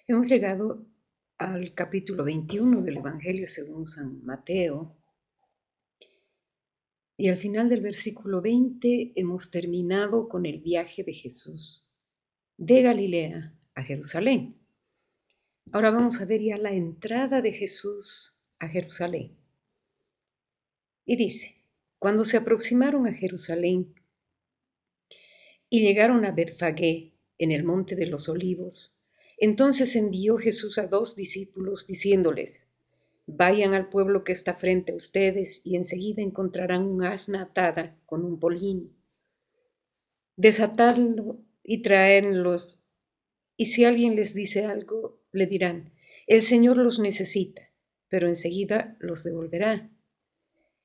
Hemos llegado al capítulo 21 del Evangelio según San Mateo y al final del versículo 20 hemos terminado con el viaje de Jesús de Galilea a Jerusalén. Ahora vamos a ver ya la entrada de Jesús a Jerusalén. Y dice, cuando se aproximaron a Jerusalén y llegaron a Betfagé en el monte de los olivos, entonces envió Jesús a 2 discípulos diciéndoles, vayan al pueblo que está frente a ustedes y enseguida encontrarán un asna atada con un pollino. Desatadlo y traédlos. Y si alguien les dice algo, le dirán, el Señor los necesita, pero enseguida los devolverá.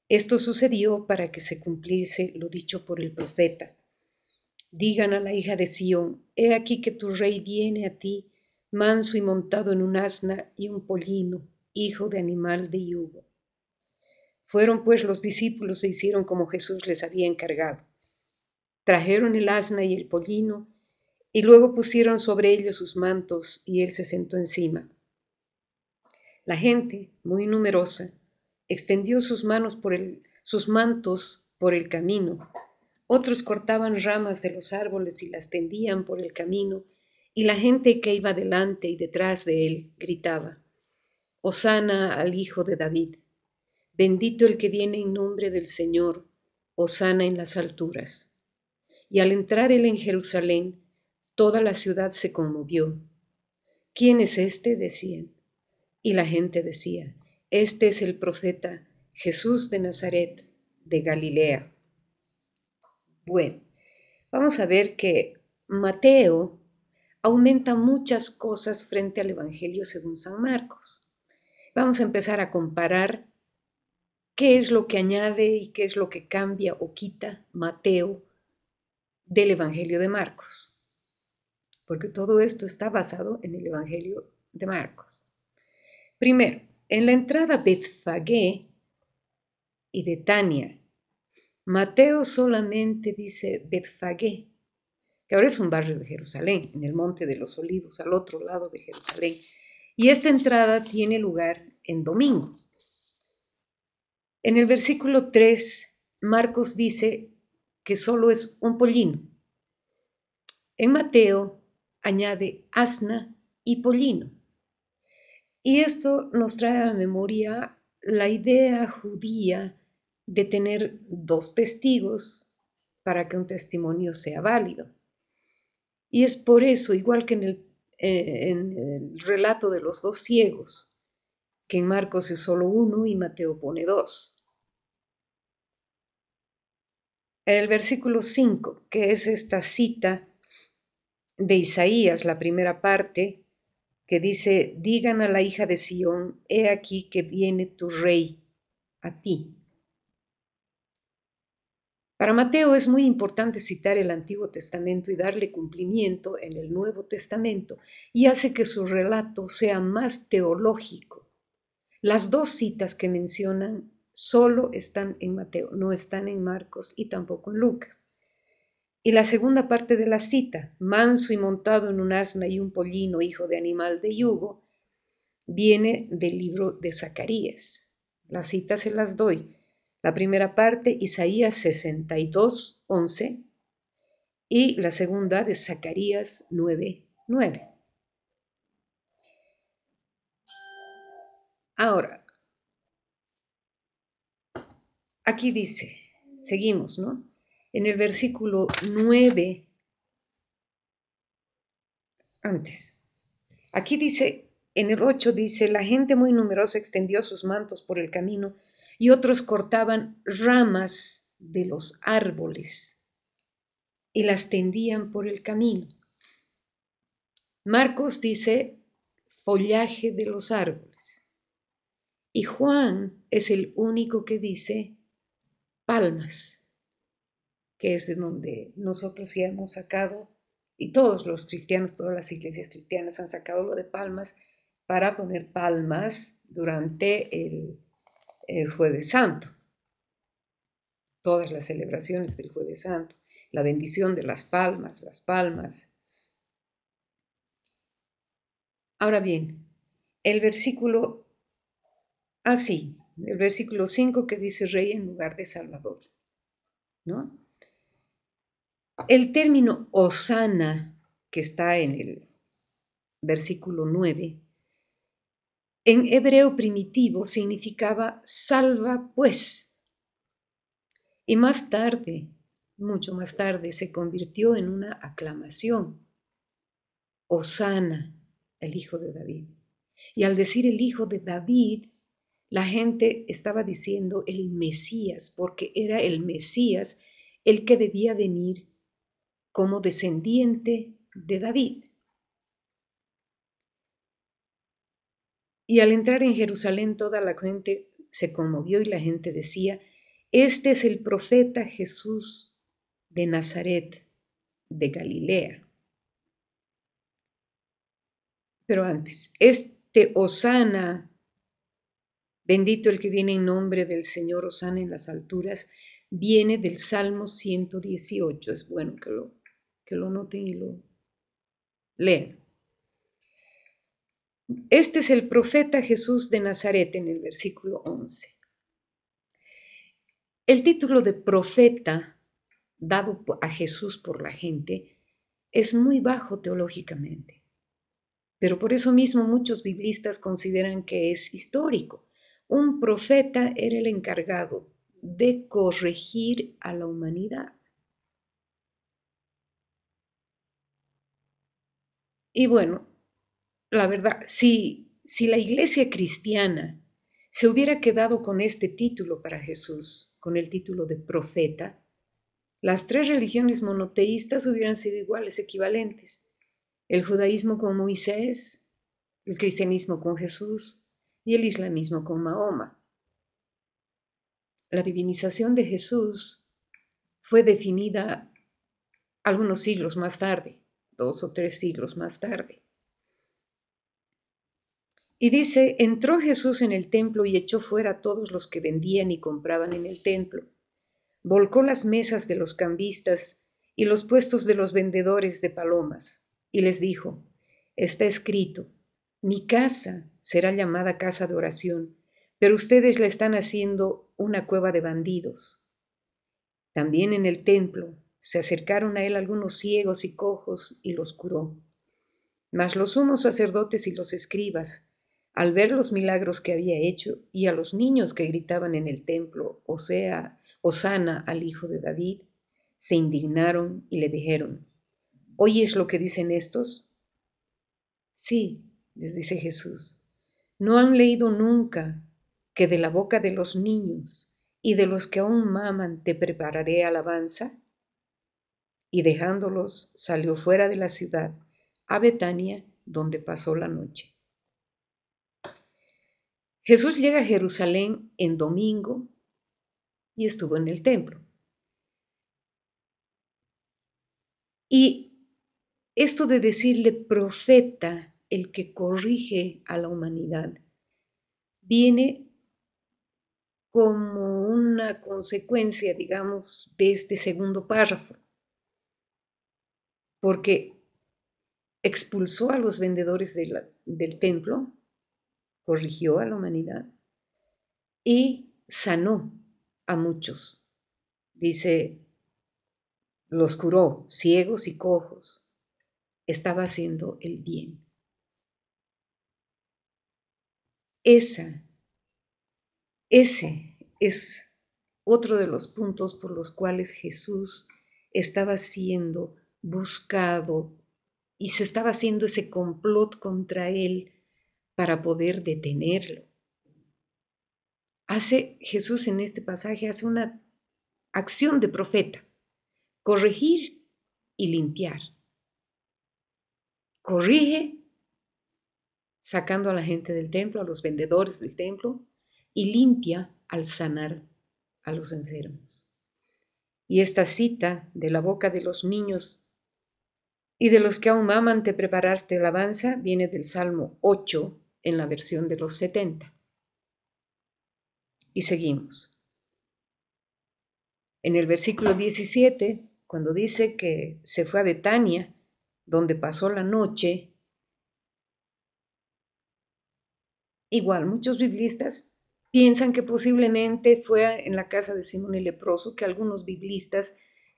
Esto sucedió para que se cumpliese lo dicho por el profeta. Digan a la hija de Sión, he aquí que tu rey viene a ti, manso y montado en un asna y un pollino, hijo de animal de yugo. Fueron pues los discípulos e hicieron como Jesús les había encargado. Trajeron el asna y el pollino, y luego pusieron sobre ellos sus mantos, y él se sentó encima. La gente, muy numerosa, extendió sus mantos por el camino. Otros cortaban ramas de los árboles y las tendían por el camino, y la gente que iba delante y detrás de él gritaba, Hosana al Hijo de David. Bendito el que viene en nombre del Señor, hosana en las alturas. Y al entrar él en Jerusalén, toda la ciudad se conmovió. ¿Quién es este? Decían. Y la gente decía, este es el profeta Jesús de Nazaret, de Galilea. Bueno, vamos a ver que Mateo aumenta muchas cosas frente al Evangelio según San Marcos. Vamos a empezar a comparar qué es lo que añade y qué es lo que cambia o quita Mateo del Evangelio de Marcos, porque todo esto está basado en el Evangelio de Marcos. Primero, en la entrada Betfagé y Betania, Mateo solamente dice Betfagé, que ahora es un barrio de Jerusalén, en el Monte de los Olivos, al otro lado de Jerusalén. Y esta entrada tiene lugar en domingo. En el versículo 3, Marcos dice que solo es un pollino. En Mateo añade asna y pollino. Y esto nos trae a memoria la idea judía de tener dos testigos para que un testimonio sea válido. Y es por eso, igual que en el relato de los dos ciegos, que en Marcos es solo uno y Mateo pone dos. El versículo 5, que es esta cita de Isaías, la primera parte, que dice, digan a la hija de Sión, he aquí que viene tu rey a ti. Para Mateo es muy importante citar el Antiguo Testamento y darle cumplimiento en el Nuevo Testamento, y hace que su relato sea más teológico. Las dos citas que mencionan solo están en Mateo, no están en Marcos y tampoco en Lucas. Y la segunda parte de la cita, manso y montado en un asna y un pollino, hijo de animal de yugo, viene del libro de Zacarías. Las citas se las doy. La primera parte, Isaías 62, 11, y la segunda de Zacarías 9, 9. Ahora, aquí dice, seguimos, ¿no? En el versículo 9, antes, aquí dice, en el 8 dice, la gente muy numerosa extendió sus mantos por el camino y otros cortaban ramas de los árboles y las tendían por el camino. Marcos dice follaje de los árboles y Juan es el único que dice palmas, que es de donde nosotros ya hemos sacado, y todos los cristianos, todas las iglesias cristianas han sacado lo de palmas para poner palmas durante el Jueves Santo, todas las celebraciones del Jueves Santo, la bendición de las palmas. Ahora bien, el versículo, el versículo 5 que dice rey en lugar de salvador, ¿no? El término hosana, que está en el versículo 9, en hebreo primitivo significaba salva pues, y más tarde, mucho más tarde, se convirtió en una aclamación. Hosana, el hijo de David. Y al decir el hijo de David, la gente estaba diciendo el Mesías, porque era el Mesías el que debía venir como descendiente de David. Y al entrar en Jerusalén, toda la gente se conmovió y la gente decía, este es el profeta Jesús de Nazaret, de Galilea. Pero antes, este Hosana, bendito el que viene en nombre del Señor, hosana en las alturas, viene del Salmo 118. Es bueno que lo noten y lo lean. Este es el profeta Jesús de Nazaret en el versículo 11. El título de profeta dado a Jesús por la gente es muy bajo teológicamente, pero por eso mismo muchos biblistas consideran que es histórico. Un profeta era el encargado de corregir a la humanidad. Y bueno, la verdad, si la iglesia cristiana se hubiera quedado con este título para Jesús, con el título de profeta, las tres religiones monoteístas hubieran sido iguales, equivalentes. El judaísmo con Moisés, el cristianismo con Jesús y el islamismo con Mahoma. La divinización de Jesús fue definida algunos siglos más tarde, 2 o 3 siglos más tarde. Y dice, entró Jesús en el templo y echó fuera a todos los que vendían y compraban en el templo. Volcó las mesas de los cambistas y los puestos de los vendedores de palomas, y les dijo, está escrito, mi casa será llamada casa de oración, pero ustedes la están haciendo una cueva de bandidos. También en el templo se acercaron a él algunos ciegos y cojos y los curó. Mas los sumos sacerdotes y los escribas, al ver los milagros que había hecho y a los niños que gritaban en el templo, o sea, hosana al hijo de David, se indignaron y le dijeron, ¿oyes lo que dicen estos? Sí, les dice Jesús, ¿no han leído nunca que de la boca de los niños y de los que aún maman te prepararé alabanza? Y dejándolos salió fuera de la ciudad a Betania, donde pasó la noche. Jesús llega a Jerusalén en domingo y estuvo en el templo. Y esto de decirle profeta, el que corrige a la humanidad, viene como una consecuencia, digamos, de este segundo párrafo, porque expulsó a los vendedores del templo, corrigió a la humanidad y sanó a muchos. Dice, los curó, ciegos y cojos. Estaba haciendo el bien. Ese es otro de los puntos por los cuales Jesús estaba siendo buscado y se estaba haciendo ese complot contra él para poder detenerlo. Jesús en este pasaje hace una acción de profeta, corregir y limpiar. Corrige sacando a la gente del templo, a los vendedores del templo, y limpia al sanar a los enfermos. Y esta cita de la boca de los niños y de los que aún maman te preparaste alabanza viene del Salmo 8 en la versión de los 70. Y seguimos. En el versículo 17, cuando dice que se fue a Betania, donde pasó la noche, Igual, muchos biblistas piensan que posiblemente fue en la casa de Simón el leproso que algunos biblistas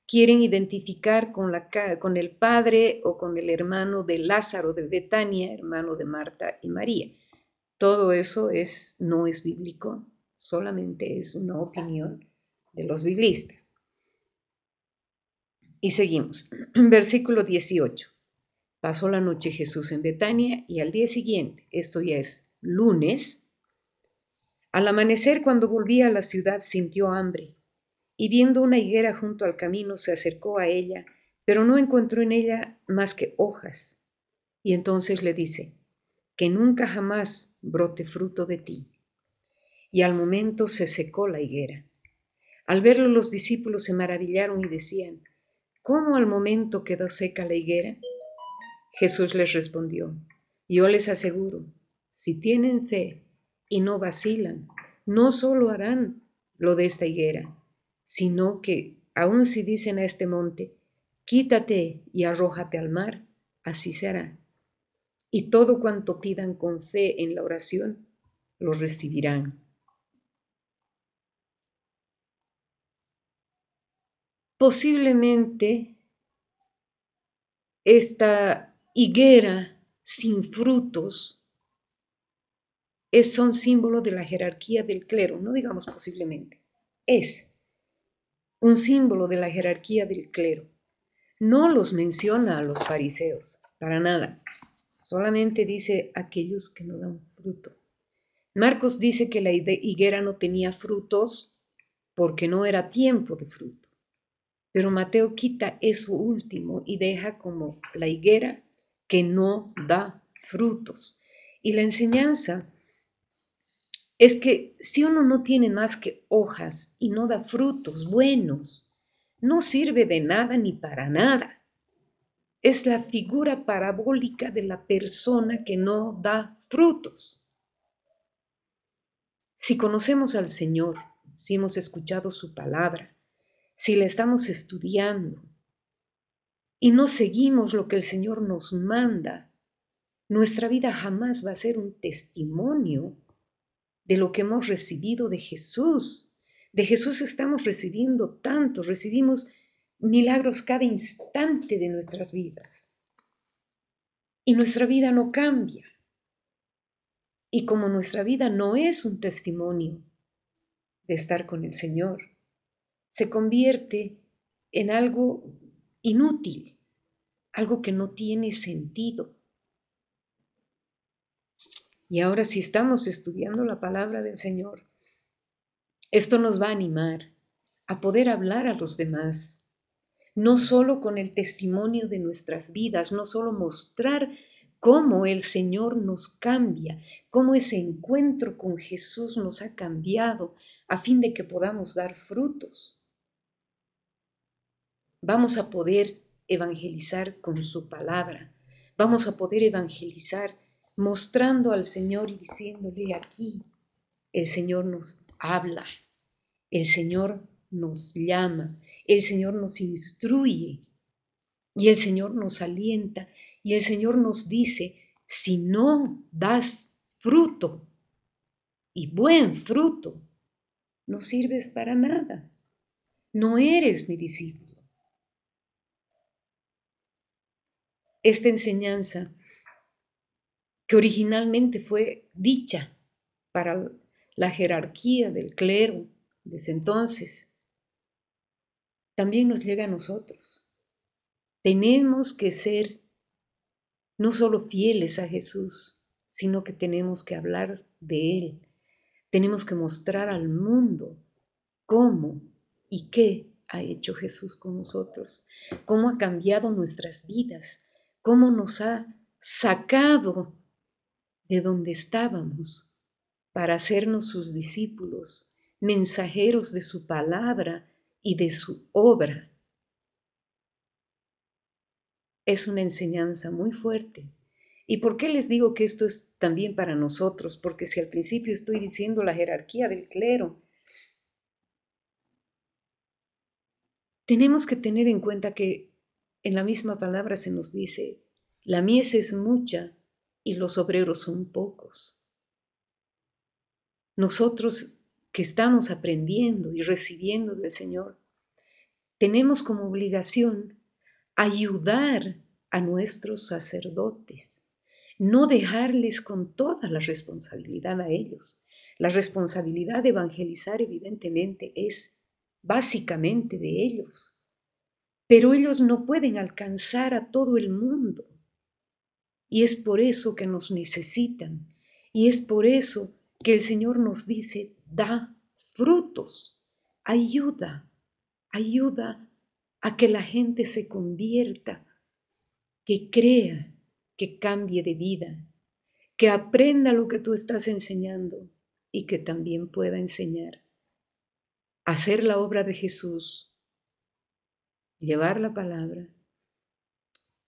quieren identificar con el padre o con el hermano de Lázaro de Betania, hermano de Marta y María. Todo eso no es bíblico, solamente es una opinión de los biblistas. Y seguimos. Versículo 18. Pasó la noche Jesús en Betania y al día siguiente, esto ya es lunes, al amanecer cuando volvía a la ciudad sintió hambre y viendo una higuera junto al camino se acercó a ella, pero no encontró en ella más que hojas. Y entonces le dice, que nunca jamás brote fruto de ti. Y al momento se secó la higuera. Al verlo los discípulos se maravillaron y decían, ¿cómo al momento quedó seca la higuera? Jesús les respondió, yo les aseguro, si tienen fe y no vacilan, no solo harán lo de esta higuera, sino que aun si dicen a este monte, quítate y arrójate al mar, así será. Y todo cuanto pidan con fe en la oración, lo recibirán. Posiblemente esta higuera sin frutos son símbolo de la jerarquía del clero, no digamos posiblemente, es un símbolo de la jerarquía del clero. No los menciona a los fariseos, para nada, solamente dice aquellos que no dan fruto. Marcos dice que la higuera no tenía frutos porque no era tiempo de fruto, pero Mateo quita eso último y deja como la higuera que no da frutos. Y la enseñanza es que si uno no tiene más que hojas y no da frutos buenos, no sirve de nada ni para nada. Es la figura parabólica de la persona que no da frutos. Si conocemos al Señor, si hemos escuchado su palabra, si la estamos estudiando y no seguimos lo que el Señor nos manda, nuestra vida jamás va a ser un testimonio de lo que hemos recibido de Jesús. De Jesús estamos recibiendo tanto, recibimos milagros cada instante de nuestras vidas. Y nuestra vida no cambia. Y como nuestra vida no es un testimonio de estar con el Señor, se convierte en algo inútil, algo que no tiene sentido. Y ahora si estamos estudiando la palabra del Señor, esto nos va a animar a poder hablar a los demás, no solo con el testimonio de nuestras vidas, no solo mostrar cómo el Señor nos cambia, cómo ese encuentro con Jesús nos ha cambiado a fin de que podamos dar frutos. Vamos a poder evangelizar con su palabra, vamos a poder evangelizar mostrando al Señor y diciéndole aquí, el Señor nos habla, el Señor nos llama, el Señor nos instruye y el Señor nos alienta y el Señor nos dice, si no das fruto y buen fruto, no sirves para nada, no eres mi discípulo. Esta enseñanza que originalmente fue dicha para la jerarquía del clero desde entonces, también nos llega a nosotros. Tenemos que ser no solo fieles a Jesús, sino que tenemos que hablar de Él. Tenemos que mostrar al mundo cómo y qué ha hecho Jesús con nosotros, cómo ha cambiado nuestras vidas, cómo nos ha sacado de donde estábamos para hacernos sus discípulos, mensajeros de su palabra y de su obra. Es una enseñanza muy fuerte. ¿Y por qué les digo que esto es también para nosotros? Porque si al principio estoy diciendo la jerarquía del clero, tenemos que tener en cuenta que en la misma palabra se nos dice, la mies es mucha y los obreros son pocos. Nosotros que estamos aprendiendo y recibiendo del Señor, tenemos como obligación ayudar a nuestros sacerdotes, no dejarles con toda la responsabilidad a ellos. La responsabilidad de evangelizar evidentemente es básicamente de ellos, pero ellos no pueden alcanzar a todo el mundo. Y es por eso que nos necesitan. Y es por eso que el Señor nos dice, da frutos, ayuda, ayuda a que la gente se convierta, que crea, que cambie de vida, que aprenda lo que tú estás enseñando y que también pueda enseñar. Hacer la obra de Jesús, llevar la palabra,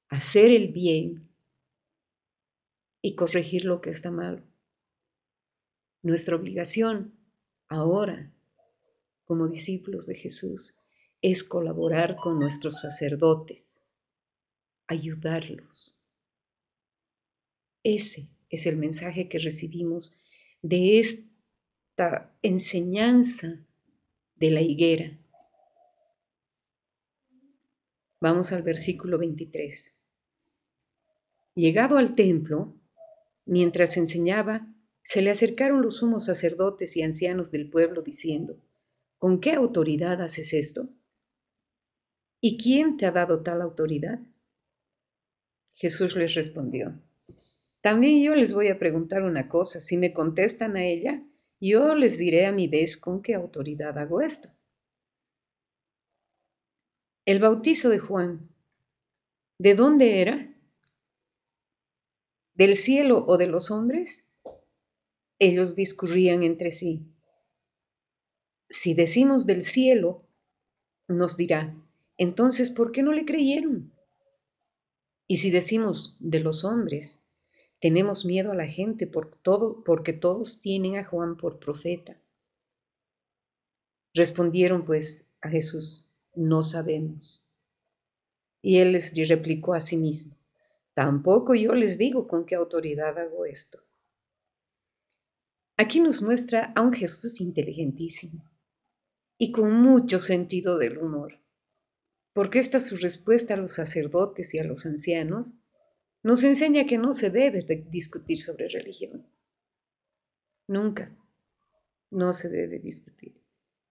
hacer el bien y corregir lo que está mal. Nuestra obligación ahora, como discípulos de Jesús, es colaborar con nuestros sacerdotes, ayudarlos. Ese es el mensaje que recibimos de esta enseñanza de la higuera. Vamos al versículo 23. Llegado al templo, mientras enseñaba, se le acercaron los sumos sacerdotes y ancianos del pueblo diciendo, ¿con qué autoridad haces esto? ¿Y quién te ha dado tal autoridad? Jesús les respondió, también yo les voy a preguntar una cosa, si me contestan a ella, yo les diré a mi vez con qué autoridad hago esto. El bautizo de Juan, ¿de dónde era? ¿Del cielo o de los hombres? Ellos discurrían entre sí. Si decimos del cielo, nos dirá, entonces, ¿por qué no le creyeron? Y si decimos de los hombres, tenemos miedo a la gente porque todos tienen a Juan por profeta. Respondieron pues a Jesús, no sabemos. Y él les replicó a sí mismo, tampoco yo les digo con qué autoridad hago esto. Aquí nos muestra a un Jesús inteligentísimo y con mucho sentido del humor, porque esta su respuesta a los sacerdotes y a los ancianos nos enseña que no se debe discutir sobre religión. Nunca, no se debe discutir.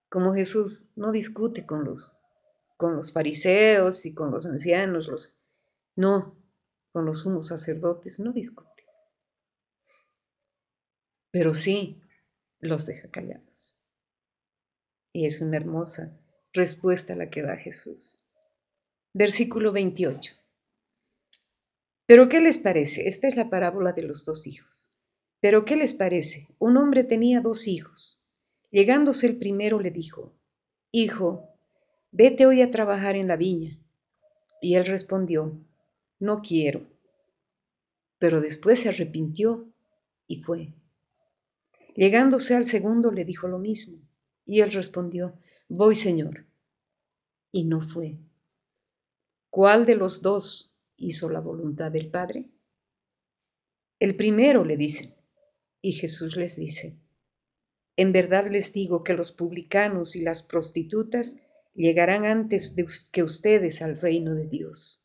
Como Jesús no discute con los fariseos y con los ancianos, no, con los sumos sacerdotes no discute, pero sí los deja callados. Y es una hermosa respuesta la que da Jesús. Versículo 28. ¿Pero qué les parece? Esta es la parábola de los dos hijos. ¿Pero qué les parece? Un hombre tenía dos hijos. Llegándose el primero le dijo, Hijo, vete hoy a trabajar en la viña. Y él respondió, No quiero. Pero después se arrepintió y fue. Llegándose al segundo le dijo lo mismo. Y él respondió, Voy, Señor. Y no fue. ¿Cuál de los dos hizo la voluntad del Padre? El primero, le dicen. Y Jesús les dice, en verdad les digo que los publicanos y las prostitutas llegarán antes que ustedes al reino de Dios.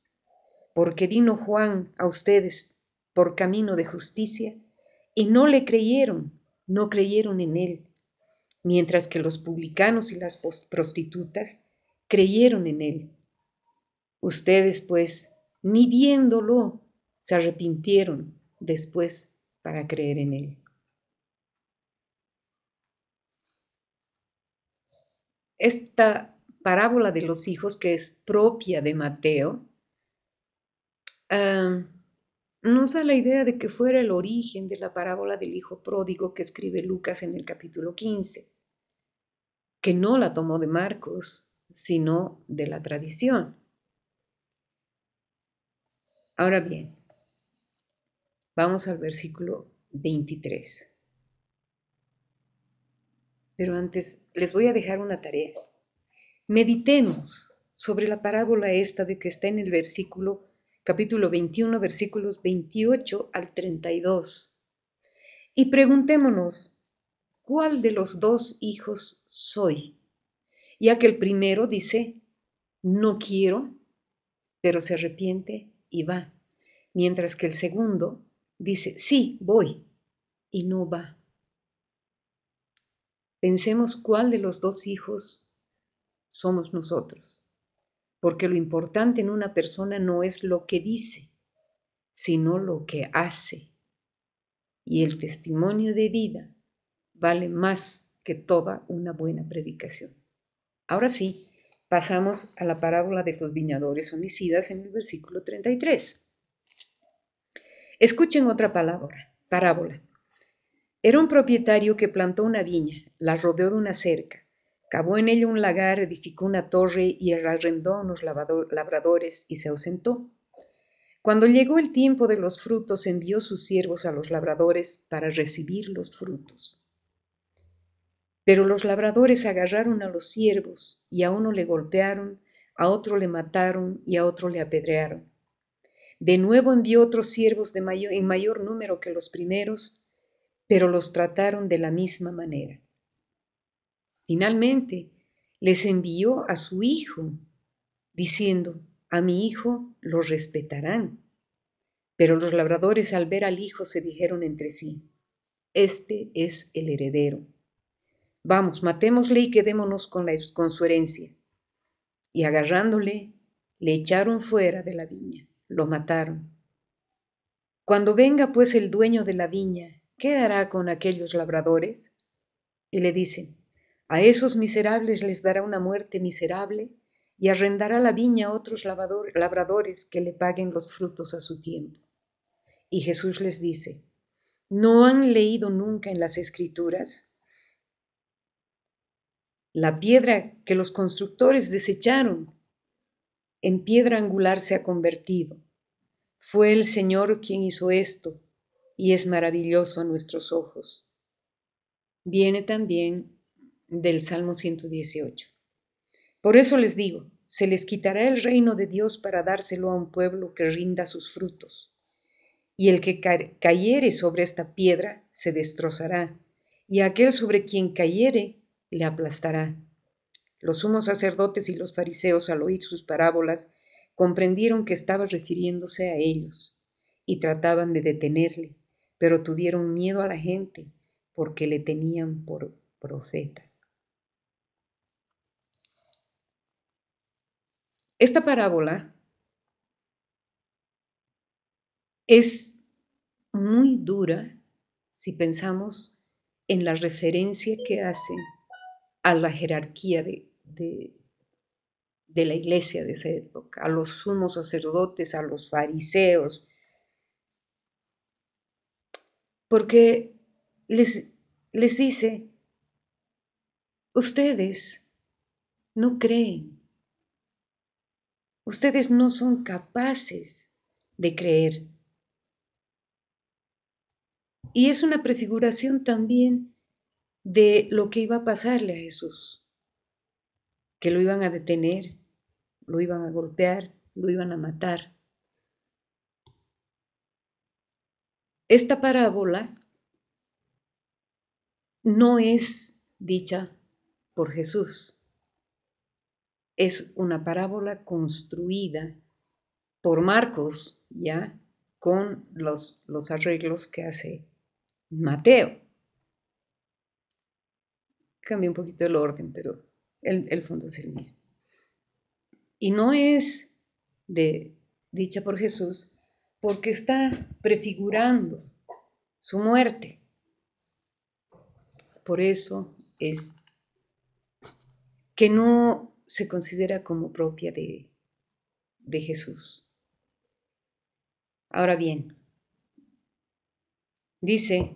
Porque vino Juan a ustedes por camino de justicia y no le creyeron, no creyeron en él, mientras que los publicanos y las prostitutas creyeron en él. Ustedes, pues, ni viéndolo, se arrepintieron después para creer en él. Esta parábola de los hijos, que es propia de Mateo, nos da la idea de que fuera el origen de la parábola del hijo pródigo que escribe Lucas en el capítulo 15, que no la tomó de Marcos, sino de la tradición. Ahora bien, vamos al versículo 23. Pero antes les voy a dejar una tarea. Meditemos sobre la parábola esta de que está en el capítulo 21, versículos 28 al 32. Y preguntémonos, cuál de los dos hijos soy, ya que el primero dice, no quiero, pero se arrepiente y va, mientras que el segundo dice, sí, voy, y no va. Pensemos cuál de los dos hijos somos nosotros, porque lo importante en una persona no es lo que dice, sino lo que hace. Y el testimonio de vida vale más que toda una buena predicación. Ahora sí, pasamos a la parábola de los viñadores homicidas en el versículo 33. Escuchen otra parábola. Era un propietario que plantó una viña, la rodeó de una cerca, cavó en ella un lagar, edificó una torre y arrendó a unos labradores y se ausentó. Cuando llegó el tiempo de los frutos, envió sus siervos a los labradores para recibir los frutos. Pero los labradores agarraron a los siervos y a uno le golpearon, a otro le mataron y a otro le apedrearon. De nuevo envió otros siervos en mayor número que los primeros, pero los trataron de la misma manera. Finalmente, les envió a su hijo, diciendo, a mi hijo lo respetarán. Pero los labradores al ver al hijo se dijeron entre sí, este es el heredero. Vamos, matémosle y quedémonos con su herencia. Y agarrándole, le echaron fuera de la viña, lo mataron. Cuando venga pues el dueño de la viña, ¿qué hará con aquellos labradores? Y le dicen, a esos miserables les dará una muerte miserable y arrendará la viña a otros labradores que le paguen los frutos a su tiempo. Y Jesús les dice, ¿no han leído nunca en las Escrituras? La piedra que los constructores desecharon, en piedra angular se ha convertido. Fue el Señor quien hizo esto, y es maravilloso a nuestros ojos. Viene también del Salmo 118. Por eso les digo, se les quitará el reino de Dios para dárselo a un pueblo que rinda sus frutos. Y el que cayere sobre esta piedra se destrozará, y aquel sobre quien cayere le aplastará. Los sumos sacerdotes y los fariseos, al oír sus parábolas, comprendieron que estaba refiriéndose a ellos, y trataban de detenerle, pero tuvieron miedo a la gente, porque le tenían por profeta. Esta parábola es muy dura si pensamos en la referencia que hace a la jerarquía de la iglesia de esa época, a los sumos sacerdotes, a los fariseos, porque les dice, ustedes no creen, ustedes no son capaces de creer. Y es una prefiguración también de lo que iba a pasarle a Jesús, que lo iban a detener, lo iban a golpear, lo iban a matar. Esta parábola no es dicha por Jesús, es una parábola construida por Marcos, ya, con los arreglos que hace Mateo. Cambia un poquito el orden, pero el fondo es el mismo. Y no es dicha por Jesús porque está prefigurando su muerte. Por eso es que no se considera como propia de Jesús. Ahora bien, dice,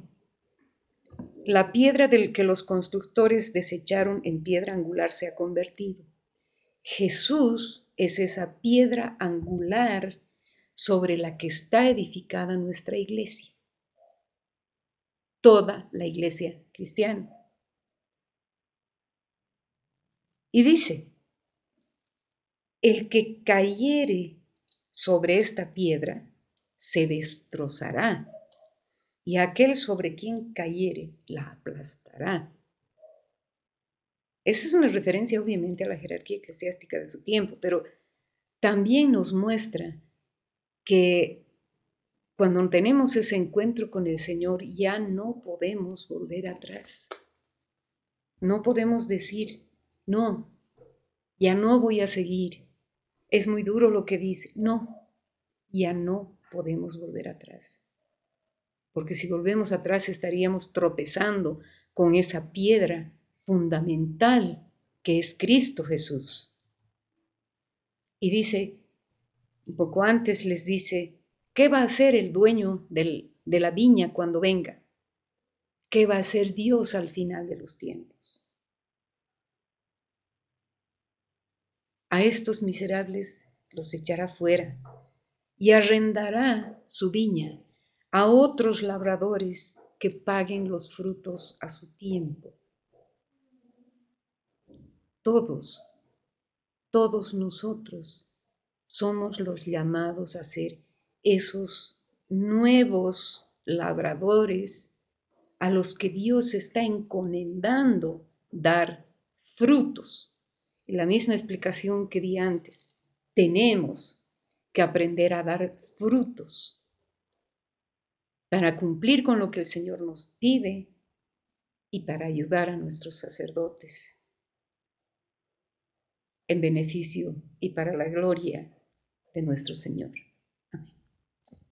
la piedra del que los constructores desecharon en piedra angular se ha convertido. Jesús es esa piedra angular sobre la que está edificada nuestra iglesia, toda la iglesia cristiana. Y dice, el que cayere sobre esta piedra se destrozará, y aquel sobre quien cayere la aplastará. Esa es una referencia obviamente a la jerarquía eclesiástica de su tiempo, pero también nos muestra que cuando tenemos ese encuentro con el Señor ya no podemos volver atrás. No podemos decir, no, ya no voy a seguir. Es muy duro lo que dice. No, ya no podemos volver atrás. Porque si volvemos atrás estaríamos tropezando con esa piedra fundamental que es Cristo Jesús. Y dice, un poco antes les dice, ¿qué va a hacer el dueño de la viña cuando venga? ¿Qué va a hacer Dios al final de los tiempos? A estos miserables los echará fuera y arrendará su viña a otros labradores que paguen los frutos a su tiempo. Todos nosotros somos los llamados a ser esos nuevos labradores a los que Dios está encomendando dar frutos. Y la misma explicación que di antes, tenemos que aprender a dar frutos para cumplir con lo que el Señor nos pide y para ayudar a nuestros sacerdotes en beneficio y para la gloria de nuestro Señor.